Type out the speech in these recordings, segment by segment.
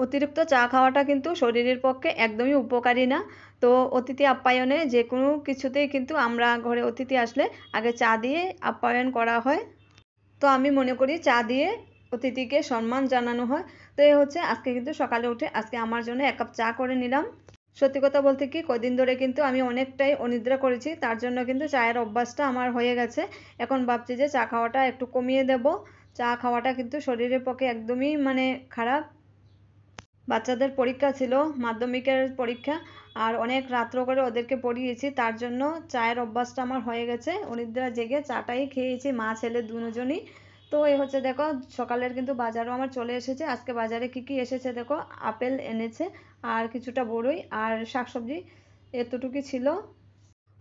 অতিরিক্ত চা খাওয়াটা কিন্তু শরীরের পক্ষে একদমই উপকারী না। তো অতিথি আপ্যায়নে যেকোনো কিছুতেই কিন্তু আমরা ঘরে অতিথি আসলে আগে চা দিয়ে আপ্যায়ন করা হয়। তো আমি মনে করি চা দিয়ে অতিথিকে সম্মান জানানো হয়। তো এই হচ্ছে আজকে কিন্তু সকালে উঠে আজকে আমার জন্য ১ কাপ চা করে নিলাম। সত্যি কথা বলতে কি কয়দিন ধরে কিন্তু আমি অনেকটাই অনিদ্রা করেছি। তার জন্য কিন্তু চায়ের অভ্যাসটা আমার হয়ে গেছে। এখন ভাবছি যে চা খাওয়াটা একটু কমিয়ে দেব। চা খাওয়াটা কিন্তু শরীরের পক্ষে একদমই মানে খারাপ। বাচ্চাদের পরীক্ষা ছিল, মাধ্যমিকের পরীক্ষা। আর অনেক রাত্র করে ওদেরকে পড়িয়েছি। তার জন্য চায়ের অভ্যাসটা আমার হয়ে গেছে। অনিদ্রা জেগে চাটাই খেয়েছি মা ছেলে দুজনই। তো এই হচ্ছে দেখো সকালের কিন্তু বাজারও আমার চলে এসেছে। আজকে বাজারে কি কি এসেছে দেখো, আপেল এনেছে আর কিছুটা বড়ই আর শাকসবজি এতটুকুই ছিল।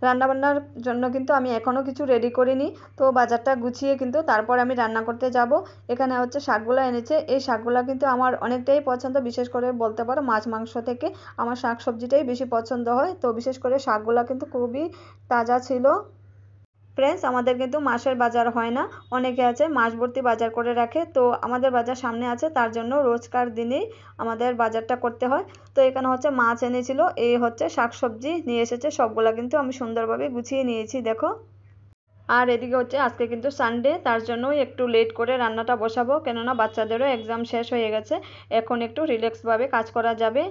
রান্নাবান্নার জন্য কিন্তু আমি এখনও কিছু রেডি করিনি। তো বাজারটা গুছিয়ে কিন্তু তারপর আমি রান্না করতে যাব। এখানে হচ্ছে শাকগুলো এনেছে। এই শাকগুলো কিন্তু আমার অনেকটাই পছন্দ, বিশেষ করে বলতে পারো মাছ মাংস থেকে আমার শাক সবজিটাই বেশি পছন্দ হয়। তো বিশেষ করে শাকগুলো কিন্তু খুবই তাজা ছিল। ফ্রেন্ডস, আমাদের কিন্তু মাসের বাজার হয় না। অনেকে আছে মাস ভর্তি বাজার করে রাখে। তো আমাদের বাজার সামনে আছে, তার জন্য রোজকার দিনেই আমাদের বাজারটা করতে হয়। তো এখানে হচ্ছে মাছ এনেছিল, এই হচ্ছে শাকসবজি নিয়ে এসেছে, সবগুলা কিন্তু আমি সুন্দরভাবে গুছিয়ে নিয়েছি দেখো। আর এদিকে হচ্ছে আজকে কিন্তু সানডে, তার জন্যই একটু লেট করে রান্নাটা বসাবো, কেননা বাচ্চাদেরও এক্সাম শেষ হয়ে গেছে। এখন একটু রিল্যাক্সভাবে কাজ করা যাবে।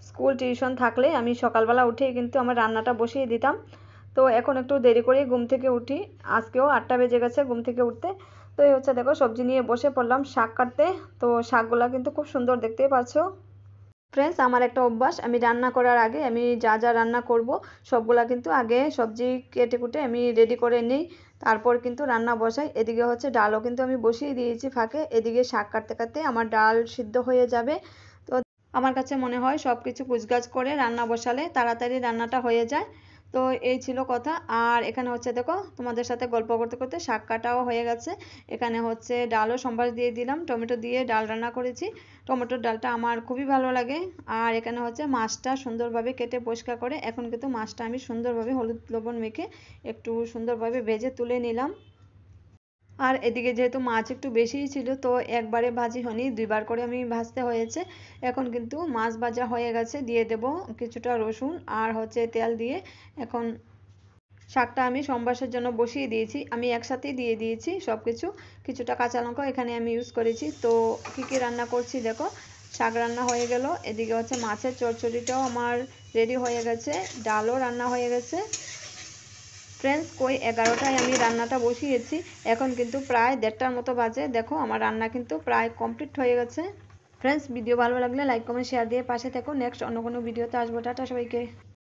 স্কুল টিউশন থাকলে আমি সকালবেলা উঠেই কিন্তু আমার রান্নাটা বসিয়ে দিতাম। তো এখন একটু দেরি করেই ঘুম থেকে উঠি। আজকেও 8টা বেজে গেছে ঘুম থেকে উঠতে। তো এই হচ্ছে দেখো সবজি নিয়ে বসে পড়লাম শাক কাটতে। তো শাকগুলা কিন্তু খুব সুন্দর, দেখতেই পাচ্ছ। ফ্রেন্ডস, আমার একটা অভ্যাস, আমি রান্না করার আগে আমি যা যা রান্না করব সবগুলা কিন্তু আগে সবজি কেটে কুটে আমি রেডি করে নিই। তারপর কিন্তু রান্না বসাই। এদিকে হচ্ছে ডালও কিন্তু আমি বসিয়ে দিয়েছি ফাঁকে। এদিকে শাক কাটতে কাটতে আমার ডাল সিদ্ধ হয়ে যাবে। তো আমার কাছে মনে হয় সব কিছু কুচগাছ করে রান্না বসালে তাড়াতাড়ি রান্নাটা হয়ে যায়। তো এই ছিল কথা। আর এখানে হচ্ছে দেখো তোমাদের সাথে গল্প করতে করতে শাক কাটাও হয়ে গেছে। এখানে হচ্ছে ডালও সম্বাস দিয়ে দিলাম, টমেটো দিয়ে ডাল রান্না করেছি। টমেটোর ডালটা আমার খুবই ভালো লাগে। আর এখানে হচ্ছে মাছটা সুন্দরভাবে কেটে পরিষ্কার করে এখন কিন্তু মাছটা আমি সুন্দরভাবে হলুদ লবণ মেখে একটু সুন্দরভাবে ভেজে তুলে নিলাম। আর এদিকে যেহেতু মাছ একটু বেশিই ছিল, তো একবারে ভাজি হয়নি, দুইবার করে আমি ভাজতে হয়েছে। এখন কিন্তু মাছ ভাজা হয়ে গেছে, দিয়ে দেব কিছুটা রসুন আর হচ্ছে তেল দিয়ে। এখন শাকটা আমি সম্বাসের জন্য বসিয়ে দিয়েছি, আমি একসাথেই দিয়ে দিয়েছি সব কিছু। কিছুটা কাঁচা লঙ্কা এখানে আমি ইউজ করেছি। তো কী কী রান্না করছি দেখো, শাক রান্না হয়ে গেল, এদিকে হচ্ছে মাছের চচ্চড়িটাও আমার রেডি হয়ে গেছে, ডালও রান্না হয়ে গেছে। ফ্রেন্ডস, কই 11টায় আমি রান্নাটা বসিয়েছি, এখন কিন্তু প্রায় 1:30টার মতো বাজে। দেখো আমার রান্না কিন্তু প্রায় কমপ্লিট হয়ে গেছে। ফ্রেন্ডস, ভিডিও ভালো লাগলে লাইক কমেন্ট শেয়ার দিয়ে পাশে থেকো। নেক্সট অন্য কোনো ভিডিওতে আসবো। টাটা সবাইকে।